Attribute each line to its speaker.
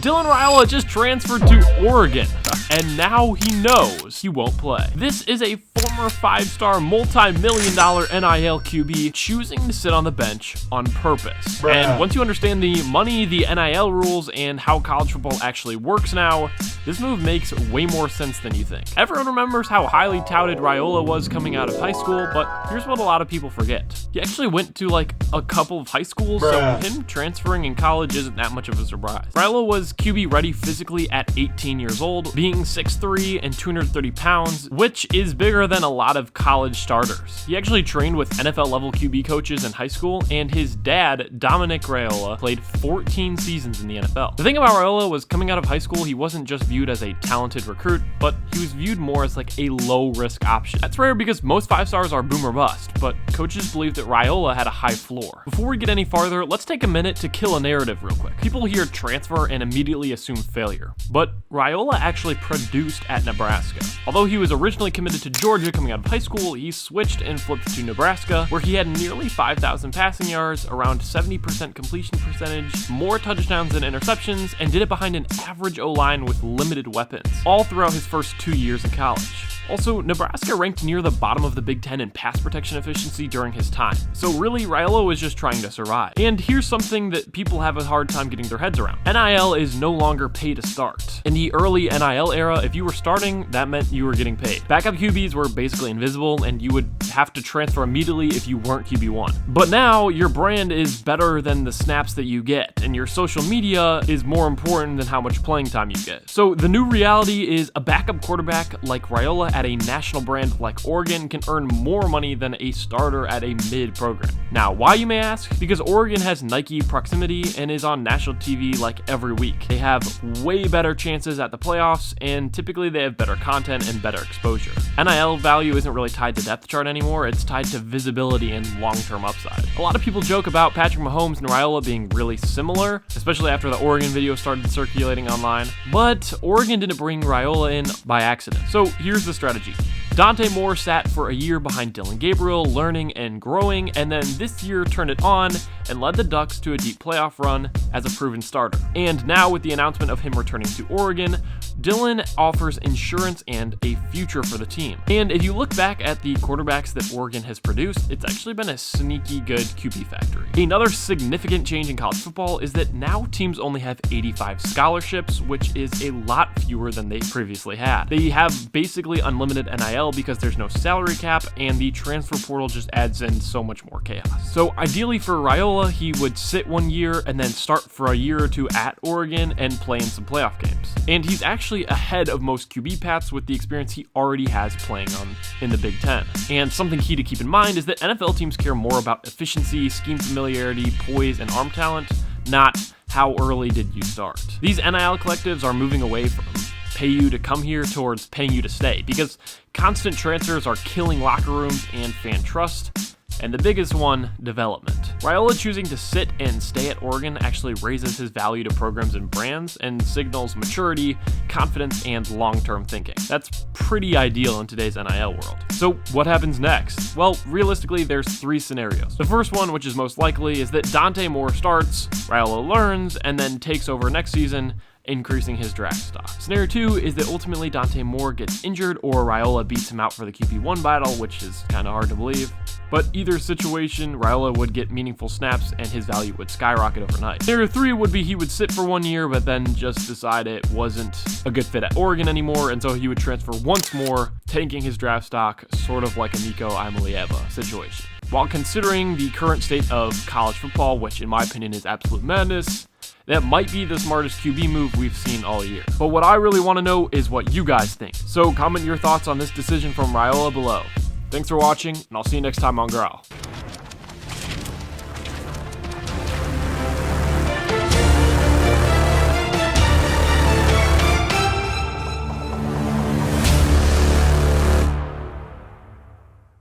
Speaker 1: Dylan Raiola just transferred to Oregon, and now he knows he won't play. This is a former 5-star, multi-million-dollar NIL QB choosing to sit on the bench on purpose. And once you understand the money, the NIL rules, and how college football actually works now, this move makes way more sense than you think. Everyone remembers how highly touted Raiola was coming out of high school, but here's what a lot of people forget. He actually went to like a couple of high schools, so him transferring in college isn't that much of a surprise. Raiola was QB ready physically at 18 years old, being 6'3" and 230 pounds, which is bigger than a lot of college starters. He actually trained with NFL-level QB coaches in high school, and his dad, Dante Moore, played 14 seasons in the NFL. The thing about Raiola was coming out of high school, he wasn't just viewed as a talented recruit, but he was viewed more as like a low-risk option. That's rare because most 5-stars are boom or bust, but coaches believed that Raiola had a high floor. Before we get any farther, let's take a minute to kill a narrative real quick. People hear transfer and immediately assume failure, but Raiola actually produced at Nebraska. Although he was originally committed to Georgia coming out of high school, he switched and flipped to Nebraska, where he had nearly 5,000 passing yards, around 70% completion percentage, more touchdowns than interceptions, and did it behind an average O-line with limited weapons, all throughout his first 2 years in college. Also, Nebraska ranked near the bottom of the Big Ten in pass protection efficiency during his time. So really, Raiola was just trying to survive. And here's something that people have a hard time getting their heads around. NIL is no longer pay to start. In the early NIL era, if you were starting, that meant you were getting paid. Backup QBs were basically invisible, and you would have to transfer immediately if you weren't QB1. But now, your brand is better than the snaps that you get, and your social media is more important than how much playing time you get. So the new reality is a backup quarterback like Raiola at a national brand like Oregon can earn more money than a starter at a mid program. Now, why, you may ask? Because Oregon has Nike proximity and is on national TV like every week. They have way better chances at the playoffs, and typically they have better content and better exposure. NIL value isn't really tied to depth chart anymore, it's tied to visibility and long-term upside. A lot of people joke about Patrick Mahomes and Raiola being really similar, especially after the Oregon video started circulating online, but Oregon didn't bring Raiola in by accident. So here's the strategy. Dante Moore sat for a year behind Dylan Gabriel, learning and growing, and then this year turned it on and led the Ducks to a deep playoff run as a proven starter. And now with the announcement of him returning to Oregon, Dylan offers insurance and a future for the team. And if you look back at the quarterbacks that Oregon has produced, it's actually been a sneaky good QB factory. Another significant change in college football is that now teams only have 85 scholarships, which is a lot fewer than they previously had. They have basically unlimited NIL because there's no salary cap, and the transfer portal just adds in so much more chaos. So ideally for Raiola, he would sit 1 year and then start for a year or two at Oregon and play in some playoff games. And he's actually ahead of most QB paths with the experience he already has playing in the Big Ten. And something key to keep in mind is that NFL teams care more about efficiency, scheme familiarity, poise, and arm talent, not how early did you start. These NIL collectives are moving away from pay you to come here towards paying you to stay, because constant transfers are killing locker rooms and fan trust, and the biggest one, development. Raiola choosing to sit and stay at Oregon actually raises his value to programs and brands and signals maturity, confidence, and long-term thinking. That's pretty ideal in today's NIL world. So what happens next? Well, realistically, there's 3 scenarios. The first one, which is most likely, is that Dante Moore starts, Raiola learns, and then takes over next season, increasing his draft stock. Scenario 2 is that ultimately Dante Moore gets injured or Raiola beats him out for the QB1 battle, which is kind of hard to believe. But either situation, Raiola would get meaningful snaps and his value would skyrocket overnight. Scenario 3 would be he would sit for 1 year, but then just decide it wasn't a good fit at Oregon anymore, and so he would transfer once more, tanking his draft stock, sort of like a Nico Imalieva situation. While considering the current state of college football, which in my opinion is absolute madness, that might be the smartest QB move we've seen all year. But what I really want to know is what you guys think. So comment your thoughts on this decision from Raiola below. Thanks for watching, and I'll see you next time on Growl.